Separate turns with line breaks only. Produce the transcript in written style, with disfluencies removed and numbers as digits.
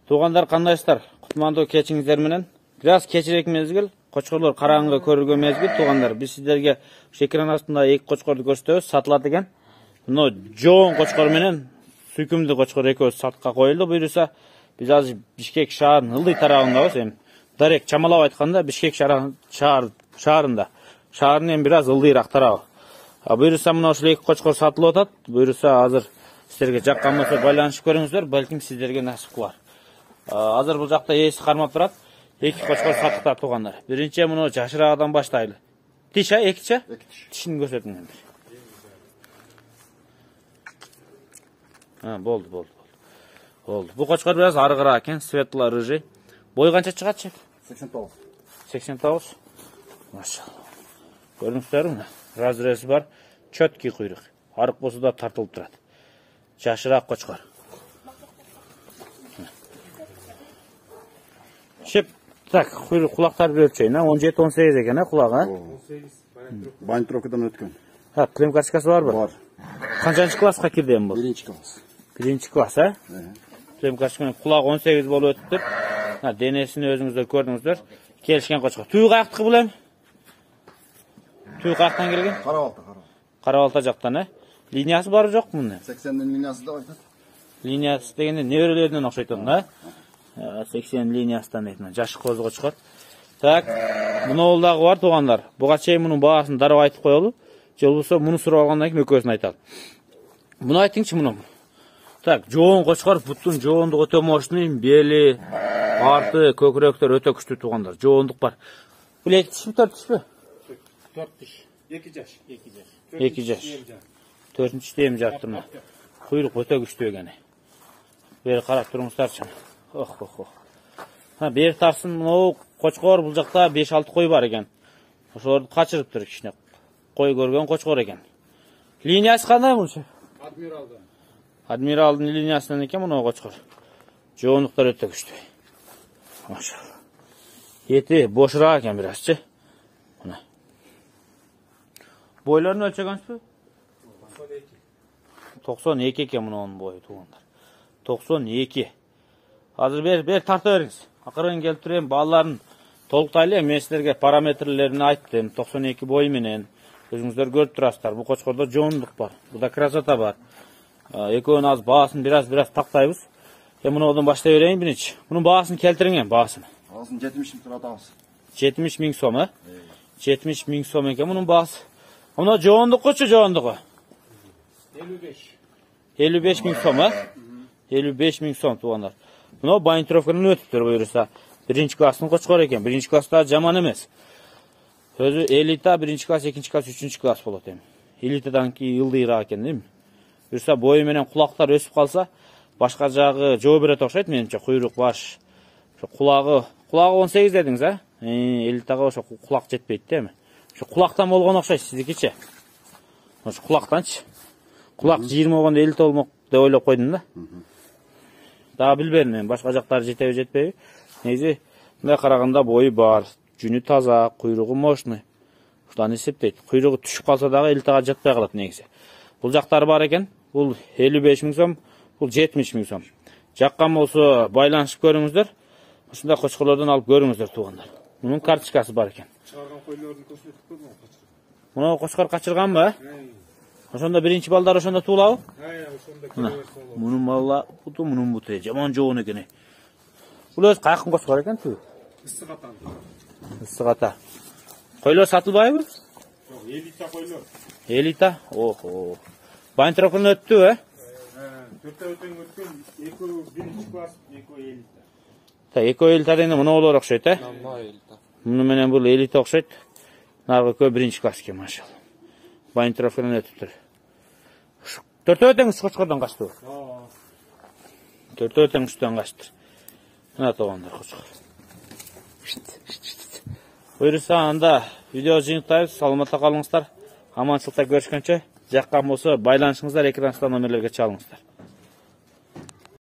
Туғандар қандайсыздар? Құтмандуу кечиңиздер менен. Biraz keçирек мезгил, кочкорлор караңгы көрүүгө мезгил. Туғандар, биз сиздерге экран астында эки кочкорду көрсөтөбүз, сатылат экен. Мына жоон кочкор менен сүйкүмдүү кочкор экөөсү сатыкка коюлду. Буюрса, биз азыр Бишкек шаарынын ылдый тарабындабыз. Эми дарек чамалап айтканда Бишкек шаарында. Шаардын эми biraz ылдыйраак тарабы. Буюрса мына ушул эки кочкор сатылып атат. Буюрса азыр сиздерге жаккан болсо байланышып көрүңүздөр, балким сиздерге насип кылар. Азыр бул жакта ээси кармап турат. Эки кочкор сатыкта тугандар. Биринчи муну жашыраагыдан баштайлы. Тиш, экичи? Тишин көрсөтүңөр. Болду. Бу кочкор biraz арыгыраак экен, светло рыжий. Бой канча чыгат, шеф?
89.
89. Машалла. Көрүңүздөрбү? Разреси бар, чөткий куйрук. Арык болсо да тартылып турат. Жашыраак кочкор. Шеп, так, кулактарды өлчөйүн, 17-18 экен, кулагы,
18, Байнтровкадан өткөн.
Клем карточкасы барбы?
Бар.
Канчанчы класска кирден бул?
1-класс.
1-класс, Клем карточкасы кулак 18 болуп өттүр. Денесин өзүңүздөр көрдүңүздөр. Келишкен кочкор. Түү каяктыкы бул эми? Түү каяктан келген? Карабалта жактан, Линиясы бары жок мунун?
80-дин линиясы да айтат.
Линиясы дегенде неберелеринен окшойт да? 80 линиясынан айтына, жашы козу кочкор. Так, муну дагы бар тугандар. Буга чейин мунун баасын дароо айтып коелу. Же болбосо муну сурап алгандан кийин экөөсүн айталы. Муну айтыңчы муну. Так, жоон кочкор, буттун жоондук өтө мощный, бели, арты, көкүрөктөр өтө күчтүү тугандар. Жоондук бар. Бул 2 тишпи, 4 тишпи?
4 тиш. 2 жаш.
2 жаш. 4-нчү эми жаптырмын. Куйрук өтө күчтүү экен. Бери карап туруңуздарчы. Бери тарсын, мынау кочкор бул жакта 5-6 кой бар экен. Ошолорду качырыптыр кичине. Кой көргөн кочкор экен. Линиясы кандай бул? Адмиралдын линиясынан экен мынау кочкор. Жоондуктар өтө күчтүү. Машалла. Эти бошураак экен биразчы. Мына. Бойлорун өлчөгөнсүзбү? 92 экен мунун бою тугандар. 92. Азыр бер тарта бериңиз. Акырын келип турайын, балаларын толуктайлы, мен силерге параметрлерин айттым. 92 бой менен өзүңүздөр көрүп турасыздар. Бул кочкордо жоондук бар. Буда красота бар. Экөөнүн аз баасын бираз тактайбыз. Мунудан баштай берейин биринчи. Мунун баасын келтириңен, баасын.
Баасын 70 миң туратабыз.
70 миң сом, 70 миң сом экен мунун баасы. Муну жоондукчу, жоондугу? 55 миң сом, 55 миң сом тугандар. Мына Байнтровкадан өтүптүр буюрса. 1-класстын кочкор экен. 1-класста жаман эмес. Өзү элита 1-класс, 2-класс, 3-класс болот эми. Элитадан кийин ылдыйраак экен, дейм. Буюрса бою менен кулактар өсүп калса, башка жагы жоо берет окшойт менимче, куйрук, баш. Кулагы 18 дедиңиз, Элитага ошо кулак жетпейт да эми. Ошо кулактан болгон окшойт сиздикичи. Ошо кулактанчы. Кулак 20 болгондо элита болмок деп ойлоп койдум да. Дагы билбедим мен, башка жактары жетеби жетпейби. Негизи мындай караганда бою бар, жүнү таза, куйругу мощный. Ушудан эсептейт. Куйругу түшүп калса дагы элитага жатпай калат негизи. Бул жактары бар экен. Бул 55 миң сом, бул 70 миң сом. Жаккан болсо байланышып көрүңүздөр. Ушундай кочкорлордон алып көрүңүздөр тугандар. Мунун карточкасы бар экен.
Чыгарган койлордун көрсөтүп койгон кочкор.
Муну кочкор качырганбы? Ошондо биринчи балдар ошондо туулабы?
Ошондо
мунун мала буту, мунун буту жаман жоон экен. Бул өз кайкын кочкор экен түү.
Ысык ата.
Ысык ата. Койлор сатылбайбы?
Жок, элита койлор.
Элита? Охо. Байнтровкадан өттү,
Төртөө өткөн, экөө 1-класс, экөө элита.
Та экөө элита дегенде мунулар окшойт, Муну менен бул элита окшойт. Наргы экөө 1-класс экен, машалла. Байнтровкадан өтүптүр. Төртөө тең кочкордон качты. Төртөө тең үчтөн качты. Мына тугандар кочкор. Буюрса анда видео жыйынтайбыз. Саламатта калыңыздар. Аманчылыкта көрүшкөнчө, жаккан болсо байланышыңыздар, экрандан номерлерге чалыңыздар.